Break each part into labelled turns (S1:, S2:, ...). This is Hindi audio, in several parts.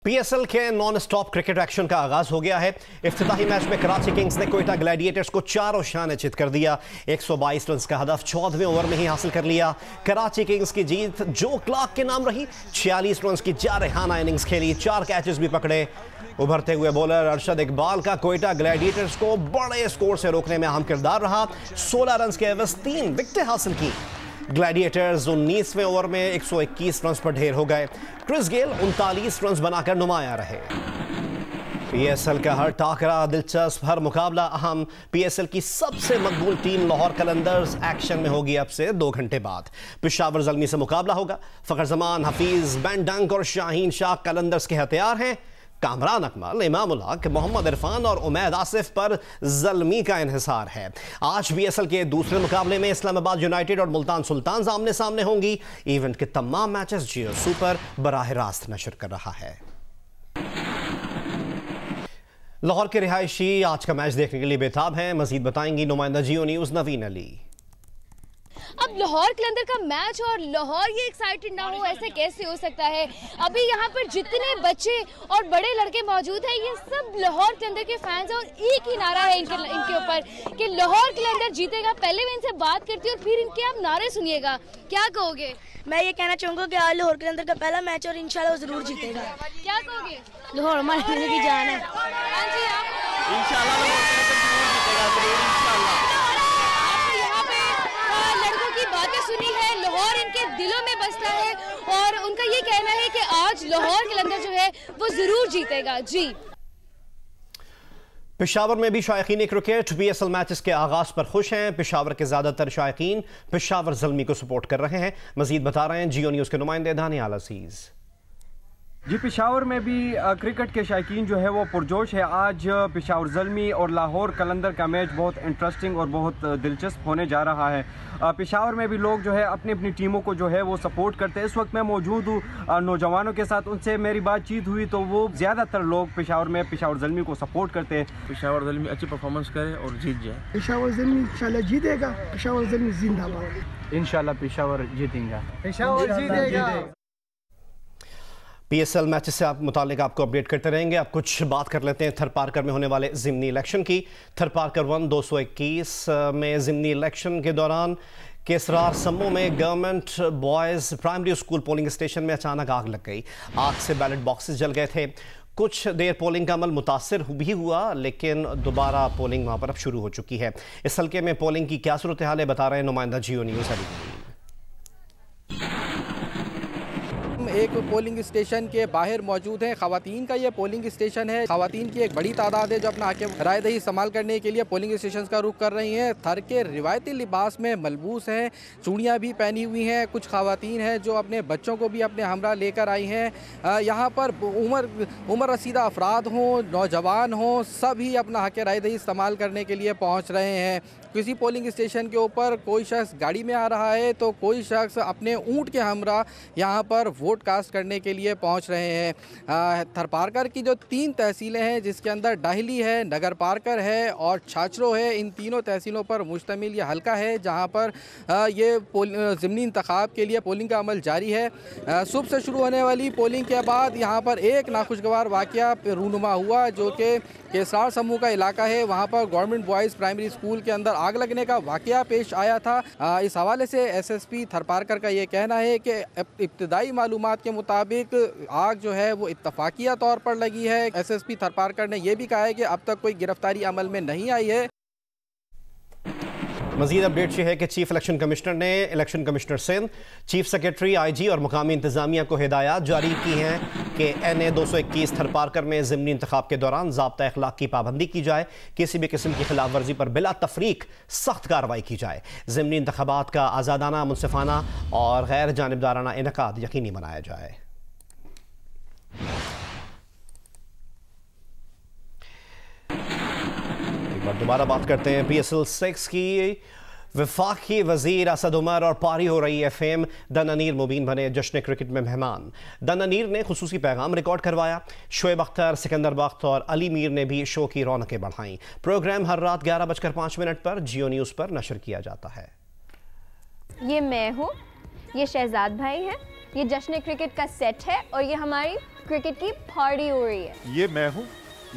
S1: पीएसएल के नॉन स्टॉप क्रिकेट एक्शन का आगाज हो गया है। इफ्तिताही मैच में कराची किंग्स ने कोयटा ग्लैडिएटर्स को 4 शाने चित कर दिया। 122 रन का हदफ 14वें ओवर में ही हासिल कर लिया। कराची किंग्स की जीत जो क्लार्क के नाम रही। 46 रन की जारहाना इनिंग्स खेली, 4 कैचेस भी पकड़े। उभरते हुए बॉलर अरशद इकबाल का कोयटा ग्लैडिएटर्स को बड़े स्कोर से रोकने में अहम किरदार रहा। 16 रन के एवज 3 विकेटें हासिल की। ग्लैडिएटर्स 19वें ओवर में 121 रन पर ढेर हो गए। क्रिस गेल 39 रन बनाकर नुमाया रहे। पीएसएल का हर टाकरा दिलचस्प, हर मुकाबला अहम। पीएसएल की सबसे मकबूल टीम लाहौर कलंदर्स एक्शन में होगी अब से 2 घंटे बाद। पेशावर ज़ल्मी से मुकाबला होगा। फ़खर जमान, हफीज, बैन डंक और शाहीन शाह कलंदर्स के हथियार हैं। कामरान अकमल, इमाम उल हक, मोहम्मद इरफान और उमैद आसिफ पर ज़ल्मी का इन्हिसार है। आज बीएसएल के दूसरे मुकाबले में इस्लामाबाद यूनाइटेड और मुल्तान सुल्तान आमने सामने होंगी। इवेंट के तमाम मैचेस जियो सुपर बराह रास्त नशर कर रहा है। लाहौर के रिहायशी आज का मैच देखने के लिए बेताब हैं। मजीद बताएंगी नुमाइंदा जियो न्यूज़ नवीन अली।
S2: अब लाहौर कलंदर का मैच और लाहौर ये एक्साइटेड ना हो, ऐसे कैसे हो सकता है। अभी यहाँ पर जितने बच्चे और बड़े लड़के मौजूद हैं, ये सब लाहौर कलंदर के फैंस हैं और एक ही नारा है इनके ऊपर कि लाहौर कलंदर जीतेगा। पहले मैं इनसे बात करती हूँ और फिर इनके आप नारे सुनिएगा। क्या कहोगे?
S3: मैं ये कहना चाहूँगा कि आज लाहौर कलंदर का पहला मैच और इंशाल्लाह वो जरूर जीतेगा।
S2: क्या कहोगे?
S3: लाहौर हमारे दिल की जान है।
S2: हाँ जी, आप
S4: इंशाल्लाह
S2: बातें सुनी है। लाहौर इनके दिलों में बसता है और उनका ये कहना है कि आज लाहौर कलंदर जो है वो जरूर जीतेगा। जी,
S1: पेशावर में भी शायकीन क्रिकेट पीएसएल मैचेस के आगाज पर खुश हैं। पेशावर के ज्यादातर शायकीन पेशावर ज़ल्मी को सपोर्ट कर रहे हैं। मजीद बता रहे हैं जियो न्यूज़ के नुमाइंदे दानियाल अजीज।
S5: जी, पेशावर में भी क्रिकेट के शायकीन जो है वो पुरजोश है। आज पेशावर ज़ल्मी और लाहौर कलंदर का मैच बहुत इंटरेस्टिंग और बहुत दिलचस्प होने जा रहा है। पेशावर में भी लोग जो है अपनी अपनी टीमों को जो है वो सपोर्ट करते हैं। इस वक्त मैं मौजूद हूँ नौजवानों के साथ, उनसे मेरी बातचीत हुई तो वो ज़्यादातर लोग पेशावर में पेशावर ज़ल्मी को सपोर्ट करते हैं।
S4: पेशावर ज़ल्मी अच्छी परफॉर्मेंस करे और जीत जाए।
S6: पेशावर ज़ल्मी इंशाल्लाह जीतेगा। पेशावर ज़ल्मी जिंदाबाद।
S5: इंशाल्लाह पेशावर जीतेगा।
S6: पेशावर जीतेगा।
S1: पीएसएल मैचेस से मुतालिक आपको अपडेट करते रहेंगे। अब कुछ बात कर लेते हैं थरपारकर में होने वाले ज़िमनी इलेक्शन की। थरपारकर 1 221 में ज़िमनी इलेक्शन के दौरान केसरार सम्मो में government boys primary school polling station में अचानक आग लग गई। आग से बैलेट बॉक्सेस जल गए थे। कुछ देर पोलिंग का अमल मुतासिर भी हुआ, लेकिन दोबारा पोलिंग वहाँ पर अब शुरू हो चुकी है। इस हल्के में पोलिंग की क्या सूरत हाल है, बता रहे हैं नुमाइंदा जियो न्यूज़ अली।
S7: एक पोलिंग स्टेशन के बाहर मौजूद हैं। ख़वातीन का ये पोलिंग स्टेशन है। ख़वातीन की एक बड़ी तादाद है जो अपना हक़ रायदही इस्तेमाल करने के लिए पोलिंग स्टेशन का रुख कर रही हैं। थर के रिवायती लिबास में मलबूस हैं, चूड़ियाँ भी पहनी हुई हैं। कुछ ख़वातीन हैं जो अपने बच्चों को भी अपने हमरा लेकर आई हैं। यहाँ पर उम्र रसीदा अफराद हों, नौजवान हों, सभी अपना हक़ रायदही इस्तेमाल करने के लिए पहुँच रहे हैं। किसी पोलिंग स्टेशन के ऊपर कोई शख्स गाड़ी में आ रहा है तो कोई शख्स अपने ऊँट के हमरा यहाँ पर वोट कास्ट करने के लिए पहुँच रहे हैं। थरपारकर की जो 3 तहसीलें हैं, जिसके अंदर डाहली है, नगर पारकर है और छाछरो है, इन तीनों तहसीलों पर मुश्तमिल ये हल्का है जहाँ पर ये ज़िमनी इंतखाब के लिए पोलिंग का अमल जारी है। सुबह से शुरू होने वाली पोलिंग के बाद यहाँ पर एक नाखुशगवार वाक़या रूनुमा हुआ जो कि केसरार समूह का इलाका है। वहाँ पर गवर्नमेंट बॉयज़ प्राइमरी स्कूल के अंदर आग लगने का वाक़या पेश आया था। इस हवाले से एसएसपी थरपारकर का ये कहना है कि इब्तिदाई मालूमात के मुताबिक आग जो है वो इत्तफाकिया तौर पर लगी है। एसएसपी थरपारकर ने यह भी कहा है कि अब तक कोई गिरफ्तारी अमल में नहीं आई है।
S1: मजीद अपडेट ये है कि चीफ इलेक्शन कमिश्नर ने election commissioner Sindh, chief secretary IG और मुकामी इंतजामिया को हिदायत जारी की हैं कि NA 221 थरपारकर में ज़िमनी इंतखाब के दौरान ज़ाब्ता अखलाक की पाबंदी की जाए। किसी भी किस्म की खिलाफ वर्जी पर बिला तफरीक सख्त कार्रवाई की जाए। ज़िमनी इंतखाबात का आज़ादाना, मुनसिफाना और गैर जानिबदाराना इनकाद यकीनी बनाया जाए। दोबारा बात करते हैं PSL 6 की। वफाकी वजीर असद उमर और पारी हो रही है फेम। दननीर मुबीन बने जश्न क्रिकेट में मेहमान। दननीर ने खुसूसी पैगाम रिकॉर्ड करवाया। शोएब अख्तर, सिकंदर बख्त और अली मीर ने भी शो की रौनकें बढ़ाईं। प्रोग्राम हर रात 11:05 पर जियो न्यूज़ पर नशर किया जाता है।
S8: ये मैं हूँ, ये शहजाद भाई हैं ये जश्न क्रिकेट का सेट है और ये हमारी क्रिकेट की पार्टी हो रही है।
S9: ये मैं हूँ,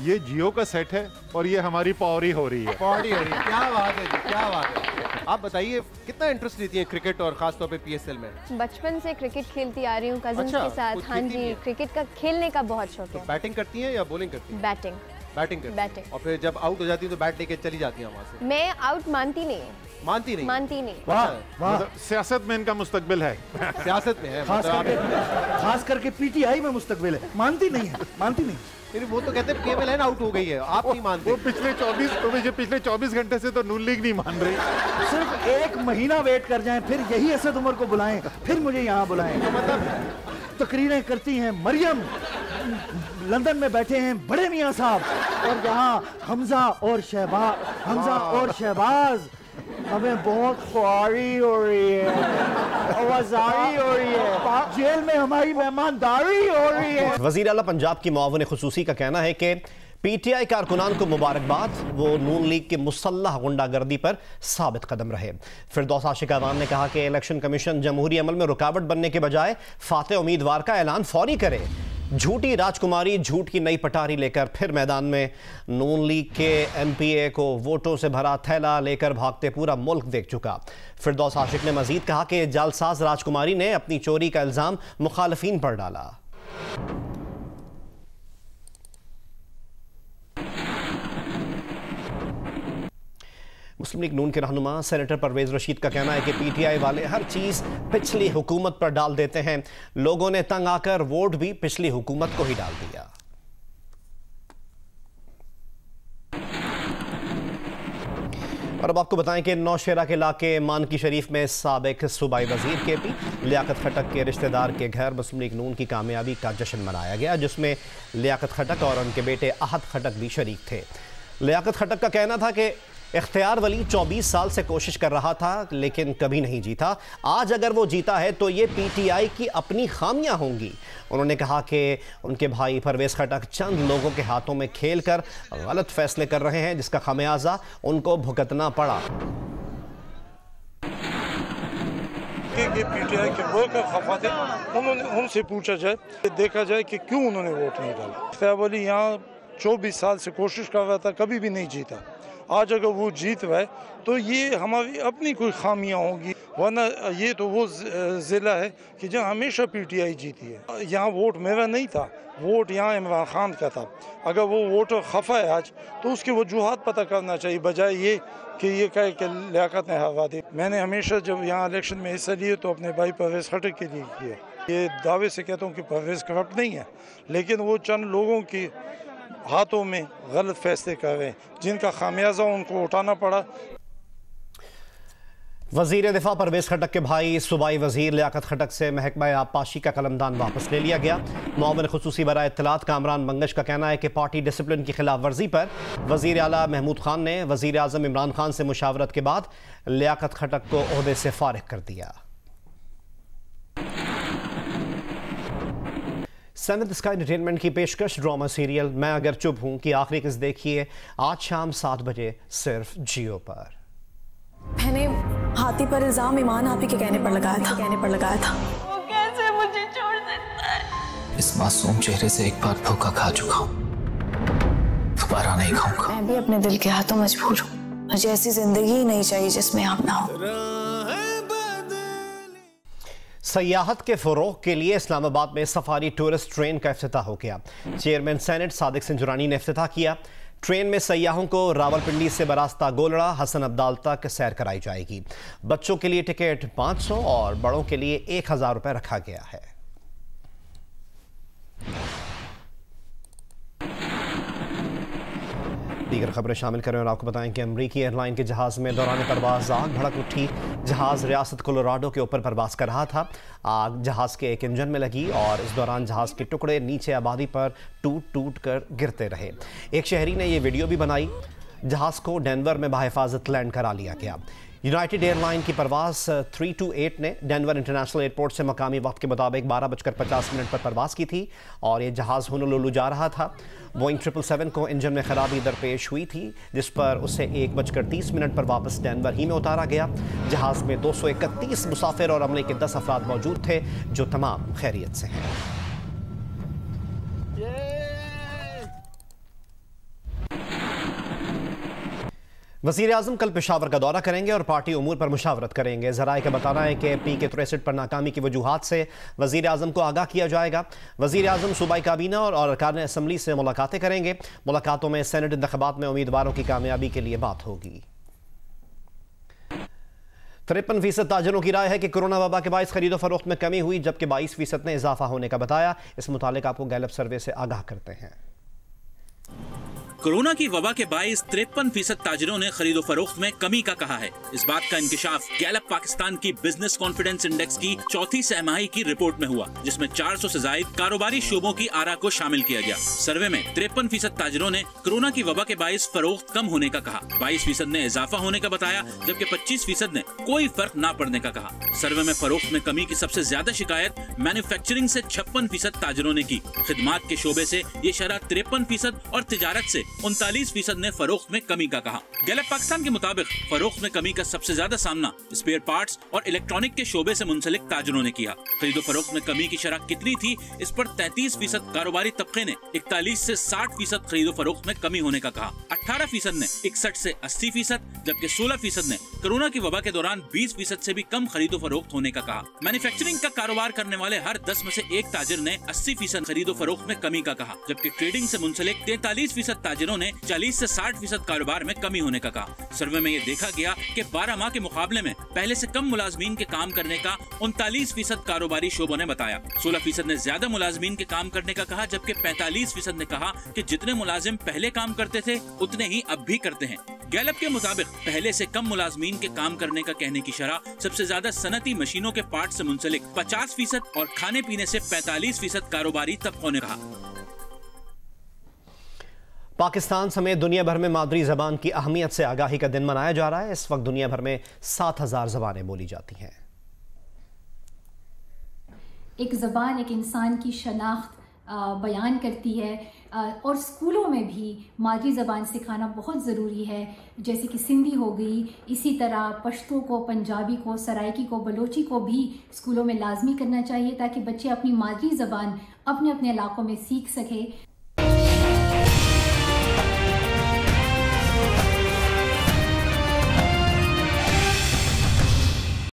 S9: ये जियो का सेट है और ये हमारी पावरी हो रही है।
S10: पावरी हो रही है, क्या बात है जी, क्या बात है। आप बताइए कितना इंटरेस्ट लेती है क्रिकेट और खासतौर पे पीएसएल में?
S8: बचपन से क्रिकेट खेलती आ रही हूँ कजिन्स के साथ। हाँ जी, क्रिकेट का खेलने का बहुत शौक है।
S10: बैटिंग करती हैं या बॉलिंग करती हैं?
S8: बैटिंग।
S10: बैटिंग। और फिर जब आउट हो जाती है तो बैट लेके चली जाती हैं वहाँ से?
S8: मैं आउट मानती नहीं।
S10: मानती नहीं।
S9: वाह वाह, सियासत में इनका मुस्तकबिल है।
S10: सियासत में है,
S6: खास करके पीटीआई में मुस्तकबिल है। मानती नहीं।
S10: फिर वो तो कहते हैं केवल है आउट हो गई है, आप नहीं मानते?
S9: वो पिछले 24 घंटे से तो नून लीग नहीं मान रही।
S6: सिर्फ 1 महीना वेट कर जाएं, फिर यही असद उमर को बुलाएं, फिर मुझे यहाँ बुलाएं। तो मतलब तकरीरें करती हैं मरियम, लंदन में बैठे हैं बड़े मियाँ साहब, और यहाँ हमजा और शहबाज हमें बहुत ख्वारी हो रही है, आवाजारी हो रही है, जेल में हमारी मेहमानदारी हो रही है।
S1: वज़ीर आला पंजाब की मुआविन खुसूसी का कहना है कि पीटीआई कारकुनान को मुबारकबाद, वो नून लीग की मुसल्लह गुंडागर्दी पर साबित कदम रहे। फिरदौस आशिक अवान ने कहा कि इलेक्शन कमीशन जमहूरी अमल में रुकावट बनने के बजाय फाते उम्मीदवार का ऐलान फौरी करे। झूठी राजकुमारी झूठ की नई पटारी लेकर फिर मैदान में, नून लीग के एमपीए को वोटों से भरा थैला लेकर भागते पूरा मुल्क देख चुका। फिरदौस आशिक ने मजीद कहा कि जालसाज राजकुमारी ने अपनी चोरी का इल्जाम मुखालिफिन पर डाला। मुस्लिम लीग नून के रहनुमा सेनेटर परवेज रशीद का कहना है कि पीटीआई वाले हर चीज़ पिछली हुकूमत पर डाल देते हैं। लोगों ने तंग आकर वोट भी पिछली हुकूमत को ही डाल दिया। और अब आपको बताएं कि नौशेरा के इलाके मानकी शरीफ में साबिक सूबाई वजीर केपी लियाकत खटक के रिश्तेदार के घर मुस्लिम लीग नून की कामयाबी का जश्न मनाया गया, जिसमें लियाकत खटक और उनके बेटे अहद खटक भी शरीक थे। लियाकत खटक का कहना था कि इख्तियार वली 24 साल से कोशिश कर रहा था लेकिन कभी नहीं जीता। आज अगर वो जीता है तो ये पीटीआई की अपनी खामियां होंगी। उन्होंने कहा कि उनके भाई परवेज खटक चंद लोगों के हाथों में खेलकर गलत फैसले कर रहे हैं, जिसका खमियाजा उनको भुगतना पड़ा।
S11: पीटीआई के वर्कर खफा थे, उनसे पूछा जाए, देखा जाए कि क्यों उन्होंने वोट नहीं डाला। इख्तियार वली यहाँ 24 साल से कोशिश कर रहा था, कभी भी नहीं जीता। आज अगर वो जीत रहा है तो ये हमारी अपनी कोई खामियां होंगी, वरना ये तो वो ज़िला है कि जहाँ हमेशा पीटीआई जीती है। यहाँ वोट मेरा नहीं था, वोट यहाँ इमरान खान का था। अगर वो वोटर खफा है आज तो उसके वजूहात पता करना चाहिए, बजाय ये कि ये कहे कि लियाकत ने हवा दी। मैंने हमेशा जब यहाँ इलेक्शन में हिस्सा लिए तो अपने भाई परवेज खटक के लिए किया। ये दावे से कहता हूँ कि परवेज करप्ट नहीं है, लेकिन वो चंद लोगों की हाथों में गलत फैसले कर रहे हैं, जिनका खामियाजा उनको उठाना पड़ा।
S1: वजीर दिफा परवेज खटक के भाई सूबाई वजीर लियाकत खटक से महकमा आबपाशी का कलमदान वापस ले लिया गया। मुआविन खुसूसी बराए इत्तलात कामरान मंगश का कहना है कि पार्टी डिसिप्लिन की खिलाफ वर्जी पर वजीर आला महमूद खान ने वजीर आजम इमरान खान से मुशावरत के बाद लियाकत खटक को ओहदे से फारिग कर दिया। सेवंथ स्काई एंटरटेनमेंट की पेशकश ड्रामा सीरियल मैं अगर चुप हूं की आखिरी किस्त देखिए आज शाम 7 बजे सिर्फ जियो पर।
S12: मैंने हाथी पर इल्जाम ईमान आप ही के कहने पर लगाया था।
S13: वो कैसे मुझे छोड़ सकता है?
S14: इस मासूम चेहरे से एक बार धोखा खा चुका हूं, दोबारा नहीं खाऊंगा।
S12: मैं भी अपने दिल के हाथों मजबूर हूँ। मुझे ऐसी जिंदगी ही नहीं चाहिए जिसमें आप ना हो।
S1: सयाहत के फ़रोग़ के लिए इस्लामाबाद में सफारी टूरिस्ट ट्रेन का इफ्तिताह हो गया। चेयरमैन सेनेट सादिक सिंजुरानी ने इफ्तिताह किया। ट्रेन में सयाहों को रावलपिंडी से बरास्ता गोलड़ा हसन अब्दाल तक सैर कराई जाएगी। बच्चों के लिए टिकट 500 और बड़ों के लिए 1000 रुपये रखा गया है। दीगर खबरें शामिल करें और आपको बताएं कि अमरीकी एयरलाइन के जहाज़ में दौरान परवाज आग भड़क उठी। जहाज़ रियासत कोलोराडो के ऊपर परवाज कर रहा था। आग जहाज़ के एक इंजन में लगी और इस दौरान जहाज़ के टुकड़े नीचे आबादी पर टूट कर गिरते रहे। एक शहरी ने यह वीडियो भी बनाई। जहाज़ को डेनवर में बाहिफाजत लैंड करा लिया गया। यूनाइटेड एयरलाइन की परवाज़ 328 ने डेनवर इंटरनेशनल एयरपोर्ट से मकामी वक्त के मुताबिक 12:50 पर परवाज़ की थी और ये जहाज़ होनोलुलु जा रहा था। बोइंग 777 को इंजन में खराबी दरपेश हुई थी, जिस पर उसे 1:30 पर वापस डेनवर ही में उतारा गया। जहाज़ में 231 मुसाफिर और अमले के 10 अफराद मौजूद थे, जो तमाम खैरियत से हैं। वज़ीर आज़म कल पेशावर का दौरा करेंगे और पार्टी उमूर पर मुशावरत करेंगे। ज़राए का बताना है कि PK-63 पर नाकामी की वजूहात से वज़ीर आज़म को आगाह किया जाएगा। वज़ीर आज़म सूबाई काबीना और अरकान असम्बली से मुलाकातें करेंगे। मुलाकातों में सेनेट इंतख़ाबात में उम्मीदवारों की कामयाबी के लिए बात होगी। 53% ताजरों की राय है कि कोरोना वबा के बाइस खरीदो फरोख्त में कमी हुई, जबकि 22% ने इजाफा होने का बताया। इस मुतालिक आपको गैलप सर्वे से आगाह करते हैं।
S15: कोरोना की वबा के बाइस 53% ताजिरों ने खरीदो फरोख्त में कमी का कहा है। इस बात का इंकिशाफ गैलप पाकिस्तान की बिजनेस कॉन्फिडेंस इंडेक्स की चौथी सहमाही की रिपोर्ट में हुआ, जिसमें 400 से ज्यादा कारोबारी शोबों की आरा को शामिल किया गया। सर्वे में 53% ताजिरों ने कोरोना की वबा के बाइस फरोख्त कम होने का कहा, 22% ने इजाफा होने का बताया, जबकि 25% ने कोई फर्क न पड़ने का कहा। सर्वे में फरोख्त में कमी की सबसे ज्यादा शिकायत मैन्युफैक्चरिंग से 56% ताजिरों ने की। खिदमात के शोबे से ये शरह 53% और तिजारत से 39% ने फरोख्त में कमी का कहा। गैलप पाकिस्तान के मुताबिक फरोख्त में कमी का सबसे ज्यादा सामना स्पेयर पार्ट्स और इलेक्ट्रॉनिक के शोबे से मुंसलिक ताजिरों ने किया। खरीदो फरोख्त में कमी की शरह कितनी थी, इस पर 33% कारोबारी तबके ने 41 से 60% खरीदो फरोख्त में कमी होने का कहा। 18% ने 61 से 80%, जबकि 16% ने कोरोना की वबा के दौरान 20% से भी कम खरीदो फरोख्त होने का कहा। मैन्युफैक्चरिंग का कारोबार करने वाले हर 10 में से एक ताजिर ने 80% खरीदो फरोख्त में कमी का कहा, जबकि ट्रेडिंग से मुंसलिक 43% ताजिरों ने 40 से 60% कारोबार में कमी होने का कहा। सर्वे में ये देखा गया कि 12 माह के मुकाबले में पहले से कम मुलाजमीन के काम करने का 39% कारोबारी शोबों ने बताया। 16% ने ज्यादा मुलाजमीन के काम करने का कहा, जबकि 45% ने कहा कि जितने मुलाजिम पहले काम करते थे उतने ही अब भी करते हैं। गैलप के मुताबिक पहले से कम मुलाजमीन के काम करने का कहने की शरह सबसे ज्यादा सनती मशीनों के पार्ट से मुंसलिक 50% और खाने पीने से 45% कारोबारी तबकों ने कहा।
S1: पाकिस्तान समेत दुनिया भर में मादरी ज़बान की अहमियत से आगाही का दिन मनाया जा रहा है। इस वक्त दुनिया भर में 7000 ज़बानें बोली जाती हैं।
S16: एक ज़बान एक इंसान की शनाख्त बयान करती है और स्कूलों में भी मादरी ज़बान सिखाना बहुत ज़रूरी है, जैसे कि सिंधी हो गई, इसी तरह पश्तो को, पंजाबी को, सराइकी को, बलोची को भी स्कूलों में लाजमी करना चाहिए, ताकि बच्चे अपनी मादरी ज़बान अपने अपने इलाकों में सीख सकें।